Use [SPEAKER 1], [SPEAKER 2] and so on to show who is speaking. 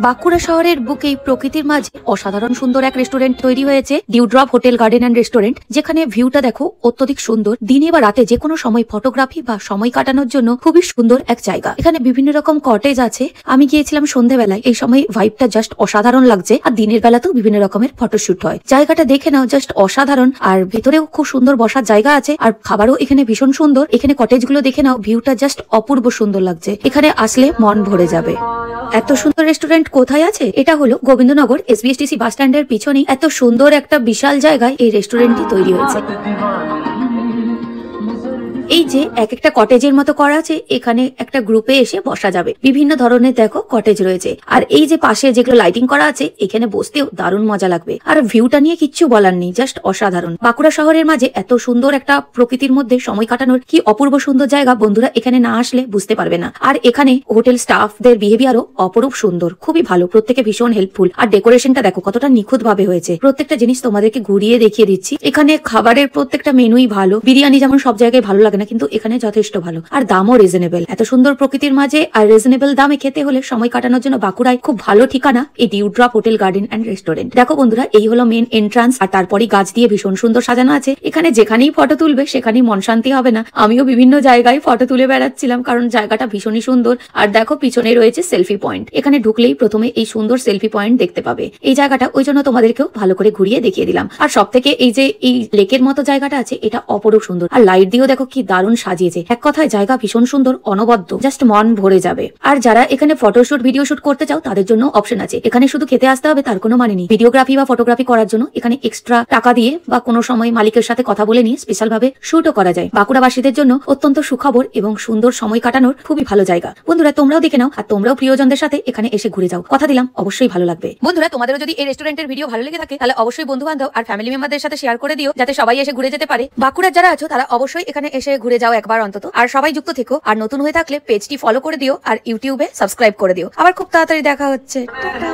[SPEAKER 1] বাঁকুড়া শহরের বুকেই প্রকৃতির মাঝে অসাধারণ সুন্দর এক রেস্টুরেন্ট তৈরি হয়েছে ডিউড্রপ হোটেল গার্ডেন অ্যান্ড রেস্টুরেন্ট, যেখানে ভিউটা দেখো অত্যধিক সুন্দর। দিনে বা রাতে যে কোনো সময় ফটোগ্রাফি বা সময় কাটানোর জন্য খুবই সুন্দর এক জায়গা। এখানে বিভিন্ন রকম কটেজ আছে। আমি গিয়েছিলাম সন্ধ্যেবেলায়, এই সময় ভাইবটা জাস্ট অসাধারণ লাগছে। আর দিনের বেলাতেও বিভিন্ন রকমের ফটোশুট হয়। জায়গাটা দেখে নাও, জাস্ট অসাধারণ। আর ভেতরেও খুব সুন্দর বসার জায়গা আছে, আর খাবারও এখানে ভীষণ সুন্দর। এখানে কটেজ গুলো দেখে নাও, ভিউটা জাস্ট অপূর্ব সুন্দর লাগছে। এখানে আসলে মন ভরে যাবে। এত সুন্দর রেস্টুরেন্ট কোথায় আছে? এটা হলো গোবিন্দনগর SBSTC বাস স্ট্যান্ডের পিছনেই এত সুন্দর একটা বিশাল জায়গায় এই রেস্টুরেন্টটি তৈরি হয়েছে। এই যে এক একটা কটেজের মতো করা আছে, এখানে একটা গ্রুপে এসে বসা যাবে। বিভিন্ন ধরনের দেখো কটেজ রয়েছে। আর এই যে পাশে যেগুলো লাইটিং করা আছে, এখানে বসতেও দারুণ মজা লাগবে। আর ভিউটা নিয়ে কিচ্ছু বলার নেই, জাস্ট অসাধারণ। বাঁকুড়া শহরের মাঝে এত সুন্দর একটা প্রকৃতির মধ্যে সময় কাটানোর কি অপূর্ব সুন্দর জায়গা, বন্ধুরা এখানে না আসলে বুঝতে পারবে না। আর এখানে হোটেল স্টাফদের বিহেভিয়ারও অপরূপ সুন্দর, খুবই ভালো। প্রত্যেকে ভীষণ হেল্পফুল। আর ডেকোরেশনটা দেখো কতটা নিখুঁত ভাবে হয়েছে। প্রত্যেকটা জিনিস তোমাদেরকে ঘুরিয়ে দেখিয়ে দিচ্ছি। এখানে খাবারের প্রত্যেকটা মেনুই ভালো। বিরিয়ানি যেমন সব জায়গায় ভালো লাগে না, কিন্তু এখানে যথেষ্ট ভালো। আর দামও রিজনেবল। এত সুন্দর প্রকৃতির মাঝে আর রিজনেবল দামে খেতে হলে সময় কাটানোর জন্য বাঁকুড়ায় খুব ভালো ঠিকানা এই ডিউড্রপ হোটেল গার্ডেন অ্যান্ড রেস্টুরেন্ট। দেখো বন্ধুরা, এই হলো মেন এন্ট্রান্স। আর তারপরে গাছ দিয়ে ভীষণ সুন্দর সাজানো আছে। এখানে যেখানেই ফটো তুলবে সেখানেই মন শান্তি হবে না। আমিও বিভিন্ন জায়গায় ফটো তুলে বেড়াচ্ছিলাম, কারণ জায়গাটা ভীষণই সুন্দর। আর দেখো পিছনে রয়েছে সেলফি পয়েন্ট। এখানে ঢুকলেই প্রথমে এই সুন্দর সেলফি পয়েন্ট দেখতে পাবে। এই জায়গাটা ওই জন্য তোমাদেরকেও ভালো করে ঘুরিয়ে দেখিয়ে দিলাম। আর সব থেকে এই যে এই লেকের মতো জায়গাটা আছে, এটা অপরূপ সুন্দর। আর লাইট দিয়েও দেখো কি দারুণ সাজিয়েছে। এক কথায় জায়গা ভীষণ সুন্দর, অনবদ্য, জাস্ট মন ভরে যাবে। আর যারা এখানে ফটোশুট ভিডিও শুট করতে চাও, তাদের জন্য অপশন আছে। এখানে শুধু খেতে আসতে হবে তার কোনো মানে নেই। ভিডিওগ্রাফি বা ফটোগ্রাফি করার জন্য এখানে এক্সট্রা টাকা দিয়ে বা কোনো সময় মালিকের সাথে কথা বলে নিয়ে স্পেশাল ভাবে শুটও করা যায়। বাঁকুড়াবাসীদের জন্য অত্যন্ত সুখবর এবং সুন্দর সময় কাটানোর খুবই ভালো জায়গা। বন্ধুরা তোমরাও দেখে নাও, আর তোমরাও প্রিয়জনদের সাথে এখানে এসে ঘুরে যাও। কথা দিলাম অবশ্যই ভালো লাগবে। বন্ধুরা তোমাদেরও যদি এই রেস্টুরেন্টের ভিডিও ভালো লেগে থাকে, তাহলে অবশ্যই বন্ধু বান্ধব আর ফ্যামিলি মেম্বারদের সাথে শেয়ার করে দিও, যাতে সবাই এসে ঘুরে যেতে পারে। বাঁকুড়ার যারা আছো তারা অবশ্যই এখানে এসে ঘুরে যাও একবার অন্তত। আর সবাই যুক্ত থেকো। আর নতুন হয়ে থাকলে পেজটি ফলো করে দিও, আর ইউটিউবে সাবস্ক্রাইব করে দিও। আবার খুব তাড়াতাড়ি দেখা হচ্ছে। টাটা।